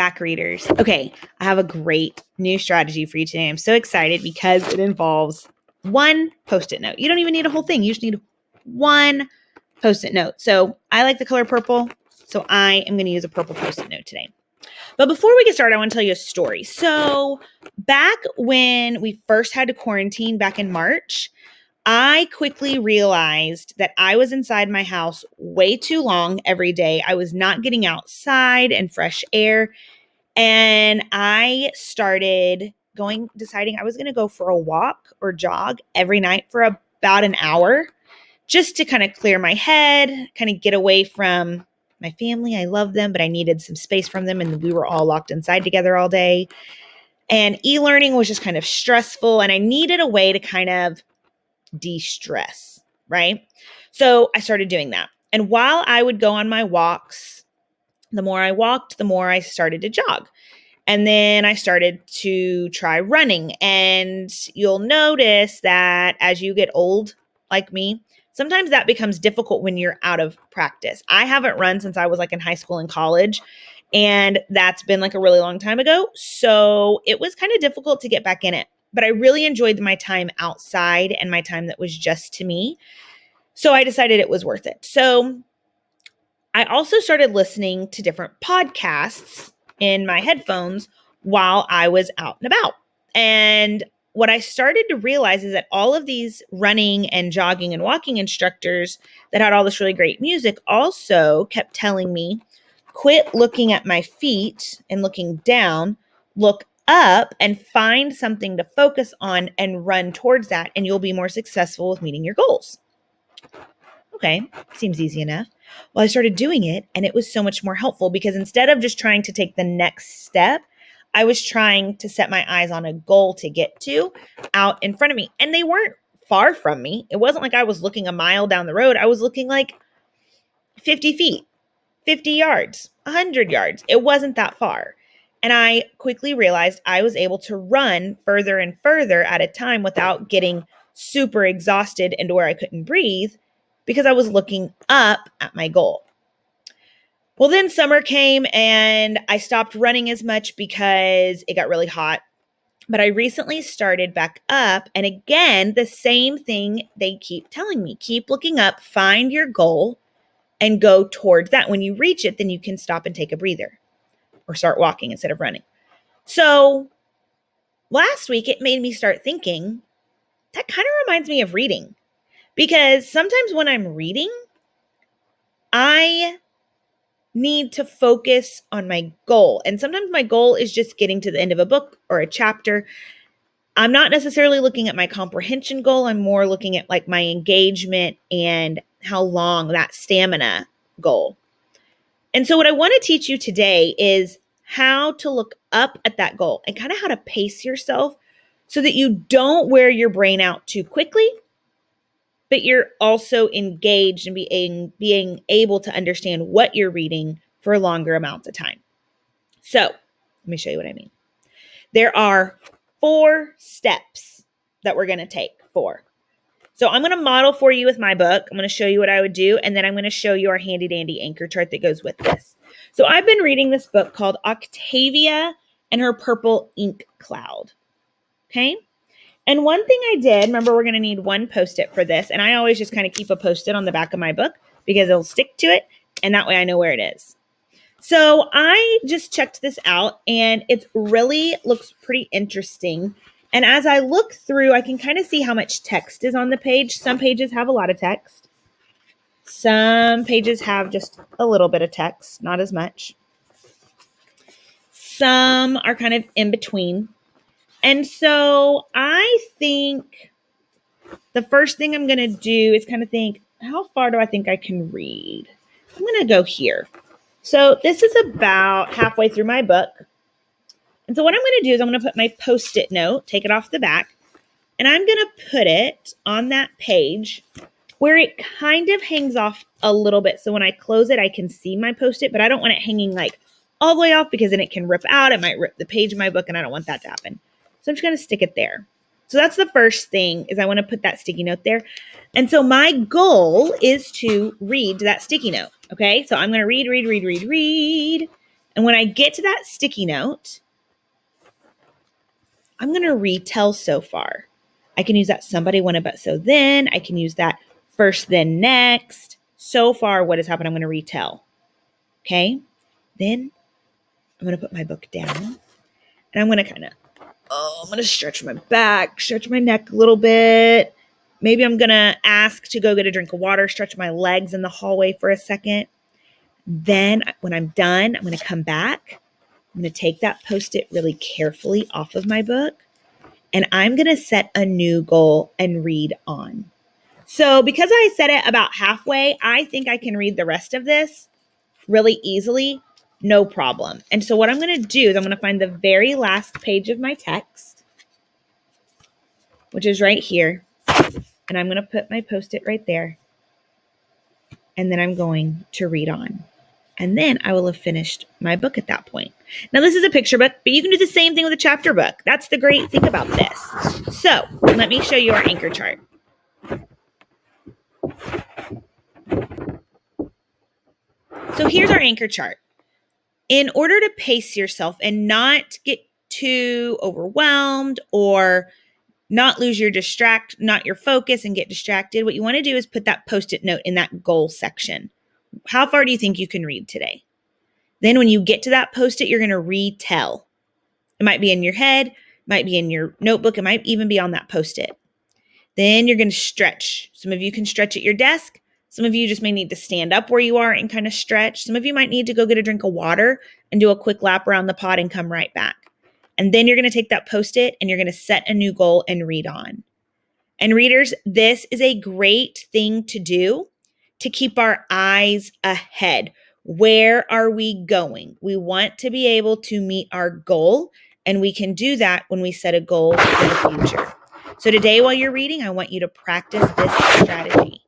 Back readers. Okay, I have a great new strategy for you today. I'm so excited because it involves one Post-it note. You don't even need a whole thing. You just need one Post-it note. So I like the color purple, so I am going to use a purple Post-it note today. But before we get started, I want to tell you a story. So back when we first had to quarantine back in March, I quickly realized that I was inside my house way too long every day. I was not getting outside and fresh air. And I started deciding I was going to go for a walk or jog every night for about an hour just to kind of clear my head, kind of get away from my family. I love them, but I needed some space from them. And we were all locked inside together all day. And e-learning was just kind of stressful. And I needed a way to kind of de-stress, right? So I started doing that. And while I would go on my walks, the more I walked, the more I started to jog. And then I started to try running. And you'll notice that as you get old, like me, sometimes that becomes difficult when you're out of practice. I haven't run since I was like in high school and college. And that's been like a really long time ago. So it was kind of difficult to get back in it. But I really enjoyed my time outside and my time that was just to me. So I decided it was worth it. So I also started listening to different podcasts in my headphones while I was out and about. And what I started to realize is that all of these running and jogging and walking instructors that had all this really great music also kept telling me, quit looking at my feet and looking down, look up and find something to focus on and run towards that, and you'll be more successful with meeting your goals. Okay, seems easy enough. Well, I started doing it and it was so much more helpful because instead of just trying to take the next step, I was trying to set my eyes on a goal to get to out in front of me. And they weren't far from me. It wasn't like I was looking a mile down the road. I was looking like 50 feet, 50 yards, 100 yards. It wasn't that far. And I quickly realized I was able to run further and further at a time without getting super exhausted into where I couldn't breathe because I was looking up at my goal. Well, then summer came and I stopped running as much because it got really hot. But I recently started back up. And again, the same thing they keep telling me, keep looking up, find your goal and go towards that. When you reach it, then you can stop and take a breather or start walking instead of running. So last week, it made me start thinking, that kind of reminds me of reading. Because sometimes when I'm reading, I need to focus on my goal. And sometimes my goal is just getting to the end of a book or a chapter. I'm not necessarily looking at my comprehension goal. I'm more looking at like my engagement and how long, that stamina goal. And so what I want to teach you today is how to look up at that goal and kind of how to pace yourself so that you don't wear your brain out too quickly, but you're also engaged and being able to understand what you're reading for longer amounts of time. So let me show you what I mean. There are 4 steps that we're going to take. 4. So I'm going to model for you with my book. I'm going to show you what I would do, and then I'm going to show you our handy dandy anchor chart that goes with this. So I've been reading this book called Octavia and Her Purple Ink Cloud. Okay? And one thing I did, remember we're going to need one Post-it for this, and I always just kind of keep a Post-it on the back of my book because it'll stick to it, and that way I know where it is. So I just checked this out, and it really looks pretty interesting. And as I look through, I can kind of see how much text is on the page. Some pages have a lot of text. Some pages have just a little bit of text, not as much. Some are kind of in between. And so I think the first thing I'm going to do is kind of think, how far do I think I can read? I'm going to go here. So this is about halfway through my book. And so what I'm going to do is I'm going to put my Post-it note, take it off the back, and I'm going to put it on that page where it kind of hangs off a little bit. So when I close it, I can see my Post-it, but I don't want it hanging like all the way off because then it can rip out. It might rip the page of my book, and I don't want that to happen. So I'm just going to stick it there. So that's the first thing, is I want to put that sticky note there. And so my goal is to read that sticky note. Okay, so I'm going to read. And And when I get to that sticky note, I'm going to retell so far. I can use that somebody wanted but so then. I can use that first then next. So far, what has happened, I'm going to retell. Okay? Then I'm going to put my book down. And I'm going to I'm going to stretch my back, stretch my neck a little bit. Maybe I'm going to ask to go get a drink of water, stretch my legs in the hallway for a second. Then when I'm done, I'm going to come back. I'm going to take that Post-it really carefully off of my book. And I'm going to set a new goal and read on. So because I set it about halfway, I think I can read the rest of this really easily, no problem. And so what I'm going to do is I'm going to find the very last page of my text, which is right here. And I'm going to put my Post-it right there. And then I'm going to read on. And then I will have finished my book at that point. Now, this is a picture book, but you can do the same thing with a chapter book. That's the great thing about this. So let me show you our anchor chart. So here's our anchor chart. In order to pace yourself and not get too overwhelmed or not lose your focus and get distracted, what you want to do is put that Post-it note in that goal section. How far do you think you can read today? Then when you get to that Post-it, you're going to retell. It might be in your head, it might be in your notebook, it might even be on that Post-it. Then you're going to stretch. Some of you can stretch at your desk. Some of you just may need to stand up where you are and kind of stretch. Some of you might need to go get a drink of water and do a quick lap around the pod and come right back. And then you're going to take that Post-it and you're going to set a new goal and read on. And readers, this is a great thing to do to keep our eyes ahead. Where are we going? We want to be able to meet our goal, and we can do that when we set a goal for the future. So today, while you're reading, I want you to practice this strategy.